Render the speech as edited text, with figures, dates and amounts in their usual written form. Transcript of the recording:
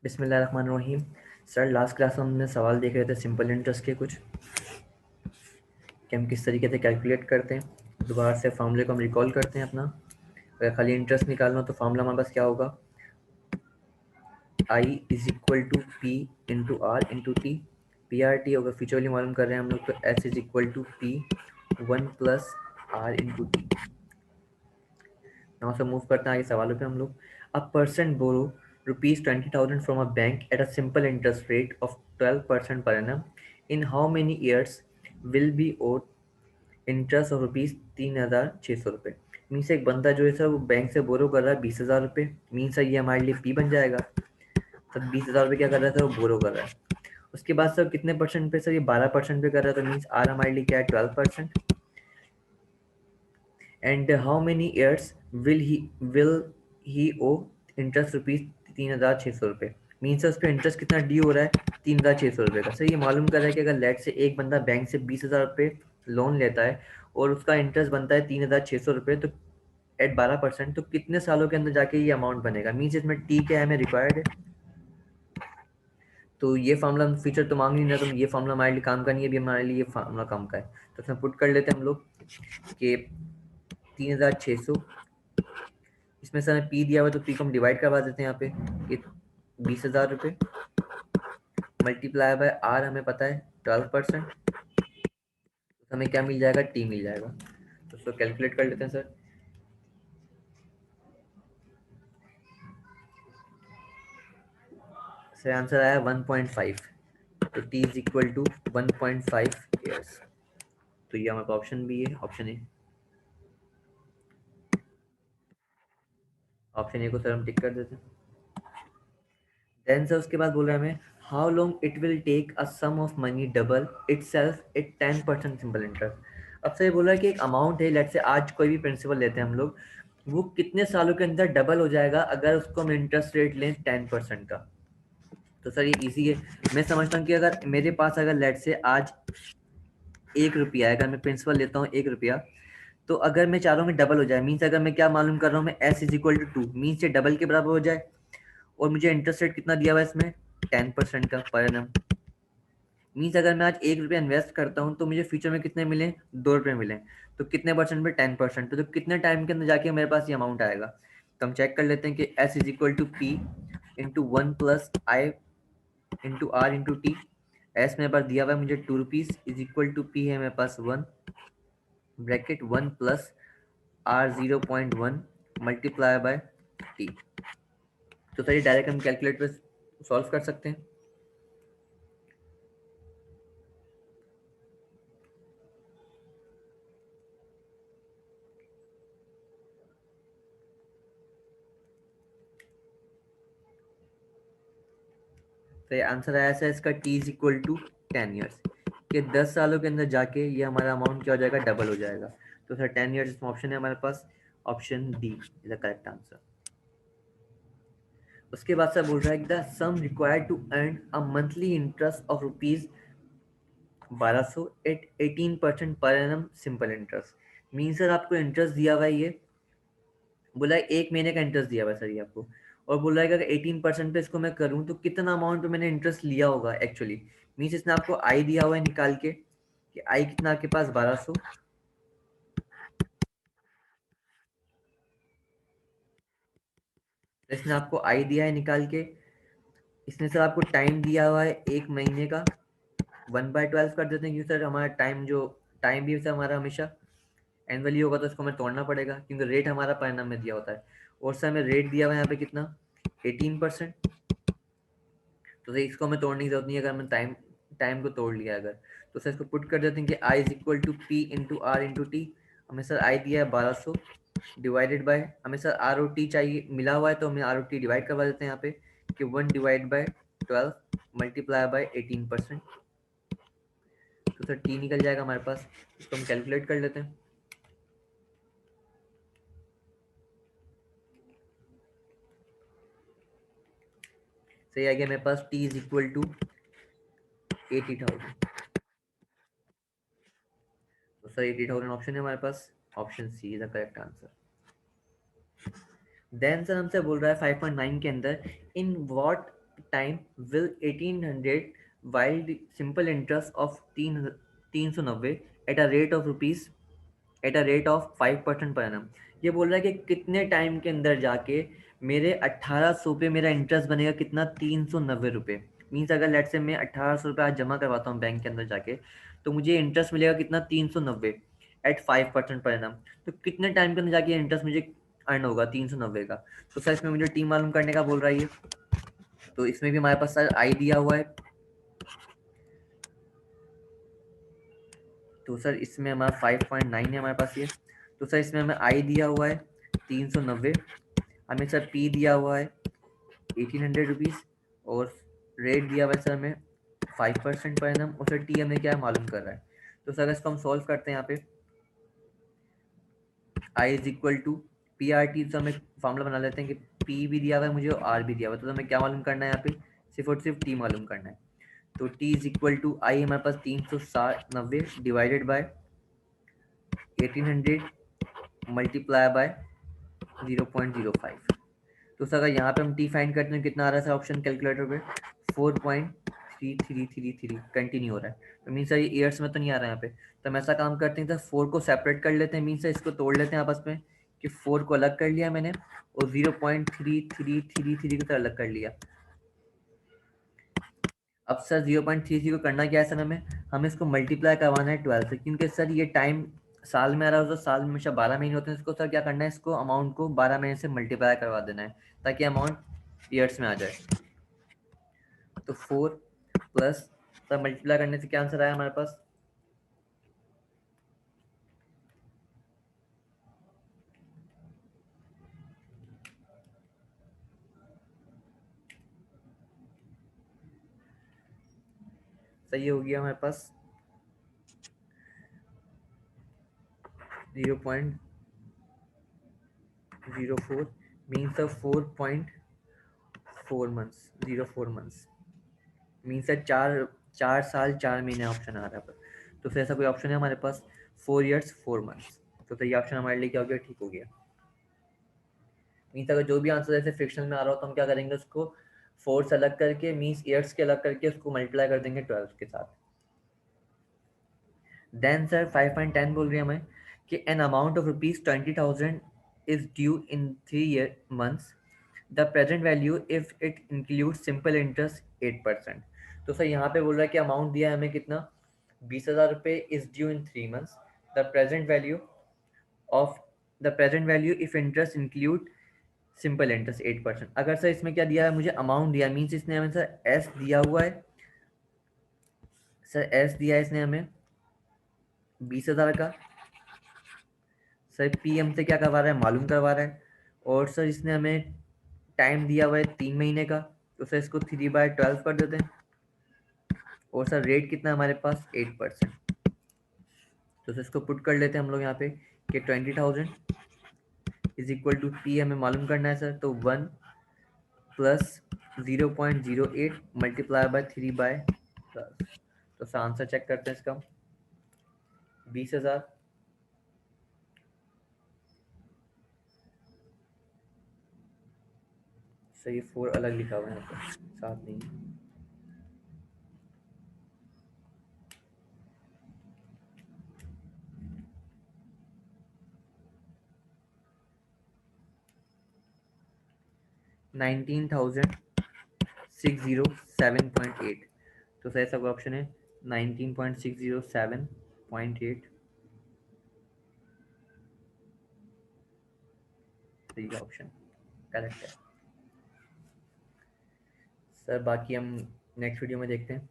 बिस्मिल्लाहिर्रहमानिर्रहीम। Sir, last class में हमने सवाल देख रहे थे सिंपल इंटरेस्ट के कुछ, कि हम किस तरीके से कैलकुलेट करते हैं। दोबारा से फार्मूले को हम रिकॉल करते हैं अपना। अगर खाली इंटरेस्ट निकालना हो तो फार्मूला हमारे पास क्या होगा, I is equal to P into R into T. P R T अगर फ्यूचर वैल्यू मालूम कर रहे हैं हम लोग तो S is equal to P one plus R into T. Now से मूव करते हैं आगे सवालों पे हम लोग। A person borrow ₹20,000 from a bank at a simple interest rate of 12% per annum. In how many years will be owed interest of ₹3,600? Means एक बंदा जो है सर वो बैंक से बोरो कर रहा है ₹20,000। मीन्स सर ये हमारे लिए पी बन जाएगा। सर ₹20,000 क्या कर रहा है सर, वो बोरो कर रहा है। उसके बाद सर कितने परसेंट पे, सर ये 12% पे कर रहा है, तो मीन्स आर हमारे लिए क्या है, 12%। And how many years will he owe interest ₹3,600? Means उस पर इंटरेस्ट कितना ड्यू हो रहा है, ₹3,600 का। सर ये मालूम कर रहा है कि अगर लेट से एक बंदा बैंक से ₹20,000 लोन लेता है और उसका इंटरेस्ट बनता है ₹3,600, तो एट 12%, तो कितने सालों के अंदर जाके ये अमाउंट बनेगा। मीन्स इसमें टी क्या है, हमें रिक्वायर्ड है। तो ये फार्मूला फीचर तो मांग नहीं रहा, तो ये फार्मूला हमारे लिए काम का नहीं है, अभी हमारे लिए ये फार्मूला काम का है। तो इसमें पुट कर लेते हैं हम लोग कि 3,600, इसमें से हमें पी दिया हुआ है तो पी को हम डिवाइड करवा देते हैं यहाँ पे। ये ₹20,000 मल्टीप्लाई बाय आर हमें पता है 12%, तो हमें क्या मिल जाएगा, टी मिल जाएगा। तो उसको कैलकुलेट कर लेते हैं सर। सर आंसर आया 1.5। तो T is equal to 1.5 years. तो ये हमारे पास ऑप्शन बी है, ऑप्शन ए। ऑप्शन ए को सर हम टिक कर देते हैं। देन सर उसके बाद बोल रहा है हमें how long it will take a sum of money double itself at 10% simple interest. अब सर ये बोल रहा है कि एक अमाउंट है, लेट से आज कोई भी प्रिंसिपल लेते हैं हम लोग, वो कितने सालों के अंदर डबल हो जाएगा अगर उसको हम इंटरेस्ट रेट लें 10% का। तो सर ये इजी है। मैं समझता हूँ कि अगर मेरे पास अगर लेट से आज 1 रुपया है, अगर मैं प्रिंसिपल लेता हूँ 1 रुपया, तो अगर मैं चाह रहा हूँ कि डबल हो जाए, मीन्स अगर मैं क्या मालूम कर रहा हूँ, मैं S is equal to 2, means ये डबल के बराबर हो जाए। और मुझे इंटरेस्ट रेट कितना दिया हुआ है इसमें, 10% का पर एनम। मीन्स अगर मैं आज 1 रुपया इन्वेस्ट करता हूँ तो मुझे फ्यूचर में कितने मिले, 2 रुपये मिले। तो कितने परसेंट पे, 10%। तो कितने टाइम के अंदर जाके मेरे पास ये अमाउंट आएगा। तो हम चेक कर लेते हैं कि S is equal to P into one plus I into R into T. S मेरे पास दिया हुआ है मुझे ₹2 इज इक्वल टू पी है मेरे पास 1, bracket 1 plus R 0.1 multiply by T. तो सर ये डायरेक्ट हम कैलकुलेट पे सॉल्व कर सकते हैं। तो ये आंसर आया सर इसका T is equal to 10 years, कि 10 सालों के अंदर जाके ये हमारा अमाउंट क्या हो जाएगा, डबल हो जाएगा। तो सर 10 ईयर्स इसमें ऑप्शन है हमारे पास, option D is the correct answer. उसके बाद सर बोल रहा है कि the sum required to earn a monthly interest of ₹1200 at 18% per annum simple interest. Mean sir आपको इंटरेस्ट दिया हुआ है, ये बोला है 1 महीने का इंटरेस्ट दिया हुआ है सर ये आपको। और बोला है कि अगर 18% पे इसको मैं करूं तो कितना अमाउंट पे मैंने इंटरेस्ट लिया होगा एक्चुअली। मीन्स इसने आपको आई दिया हुआ है निकाल के, कि आई कितना आपके पास 1200। इसने आपको आई दिया है निकाल के। इसने सर आपको टाइम दिया हुआ है 1 महीने का। 1/12 कर देते हैं, क्योंकि सर हमारा टाइम जो टाइम भी सर हमारा हमेशा एनुअली होगा, तो इसको हमें तोड़ना पड़ेगा क्योंकि रेट हमारा परिणाम में दिया होता है। और सर हमें रेट दिया हुआ है यहाँ पे कितना, 18%। तो सर इसको हमें तोड़ने की जरूरत नहीं है, अगर हमने टाइम टाइम को तोड़ लिया अगर। तो सर इसको पुट कर देते हैं कि I is equal to P into R into T. हमें सर आई दिया है 1200 डिवाइडेड बाय, हमें सर आर ओ टी चाहिए मिला हुआ है, तो हमें आर ओ टी डिवाइड करवा देते हैं यहाँ पे, कि 1/12 मल्टीप्लाई बाय 18%। तो सर टी निकल जाएगा हमारे पास। इसको हम कैलकुलेट कर लेते हैं। सही आ गया मेरे पास, टी इज इक्वल टू 80,000। तो सर 80,000 ऑप्शन है हमारे पास, option C is the correct answer. Then sir हमसे बोल रहा है 5.9 के अंदर, in what time will 1800 while the simple interest of 390 at a rate of rupees at a rate of 5% per annum. ये बोल रहा है कि कितने टाइम के अंदर जाके मेरे 1800 पे मेरा इंटरेस्ट बनेगा कितना, 390 रुपये। मीन्स अगर लेट से मैं 1800 रुपये आज जमा करवाता हूँ बैंक के अंदर जाके, तो मुझे इंटरेस्ट मिलेगा कितना, 390 एट 5% पर एनम। तो कितने टाइम के अंदर जाके इंटरेस्ट मुझे अर्न होगा 390 का। तो सर इसमें मुझे टीम मालूम करने का बोल रहा है ये। तो इसमें भी हमारे पास सर आई दिया हुआ है। तो सर इसमें हमारा 5.9 है हमारे पास ये। तो सर इसमें हमें आई दिया हुआ है 390, हमें सर पी दिया हुआ है 1800 रुपीज़, और रेट दिया हुआ है सर हमें 5% पर एनम, और सर टी हमें क्या मालूम कर रहा है। तो सर इसको हम सॉल्व करते हैं यहाँ पे। I is equal to P R T, तो हमें फॉर्मूला बना लेते हैं कि पी भी दिया हुआ है मुझे और आर भी दिया हुआ है। तो हमें क्या मालूम करना है यहाँ पे, सिर्फ और सिर्फ टी मालूम करना है। तो टी इज इक्वल टू आई हमारे पास 390 डिवाइडेड बाय 1800 मल्टीप्लाई बाय 0.05। तो सर अगर यहाँ पे हम टी फाइंड करते हैं कितना आ रहा है सर ऑप्शन कैलकुलेटर पे, 4.3333 कंटिन्यू हो रहा है। तो मीन सर ये ईयर्स में तो नहीं आ रहा है यहाँ पे। तो हम ऐसा काम करते हैं सर, 4 को सेपरेट कर लेते हैं, मीन सर इसको तोड़ लेते हैं आपस में, कि 4 को अलग कर लिया मैंने और 0.3333 को तो अलग कर लिया। अब सर 0.33 को करना क्या है सर, हमें इसको मल्टीप्लाई करवाना है 12 से, क्योंकि सर ये टाइम साल में आ रहा है, तो साल में हमेशा 12 महीने होते हैं। इसको सर क्या करना है, इसको अमाउंट को 12 महीने से मल्टीप्लाई करवा देना है ताकि अमाउंट ईयर्स में आ जाए। तो 4 प्लस सर मल्टीप्लाई करने से क्या आंसर आया हमारे पास, सही हो गया हमारे पास 0.04 मीन्स 4.4 मंथ्स मीन्स सर 4 साल 4 महीने ऑप्शन आ रहा है पर। तो फिर ऐसा कोई ऑप्शन है हमारे पास, 4 years 4 months। तो ये ऑप्शन हमारे लिए क्या हो गया, ठीक हो गया। मीन्स अगर जो भी आंसर ऐसे फ्रिक्शन में आ रहा हो तो हम क्या करेंगे, उसको 4 से अलग करके, मीन्स ईयर्स के अलग करके उसको मल्टीप्लाई कर देंगे 12 के साथ। देन सर 5.10 बोल रही है हमें कि an amount of ₹20,000 is due in 3 months, the present value if it include simple interest 8%। तो सर यहाँ पे बोल रहा है कि अमाउंट दिया है हमें कितना, 20,000 रुपये is due in 3 months, the present value of the present value if interest include simple interest 8%। अगर सर इसमें क्या दिया है, मुझे अमाउंट दिया, मीन्स इसने हमें सर एस दिया हुआ है, सर एस दिया है इसने हमें 20,000 का। सर पी हमसे क्या करवा रहा है, मालूम करवा रहा है। और सर इसने हमें टाइम दिया हुआ है 3 महीने का, तो सर इसको 3/12 कर देते हैं। और सर रेट कितना है हमारे पास, 8%। तो सर इसको पुट कर लेते हैं हम लोग यहाँ पे कि 20,000 इज इक्वल टू टी हमें मालूम करना है सर, तो 1 प्लस 0.08 मल्टीप्लाई बाय 3/12। तो सर आंसर चेक करते हैं इसका, 20,000। सर ये 4 अलग लिखा हुआ है यहाँ पर, साथ नहीं। 19,607.8। तो सर ऐसा कोई ऑप्शन है 19,607.8, सही ऑप्शन करेक्ट है। सर बाकी हम नेक्स्ट वीडियो में देखते हैं।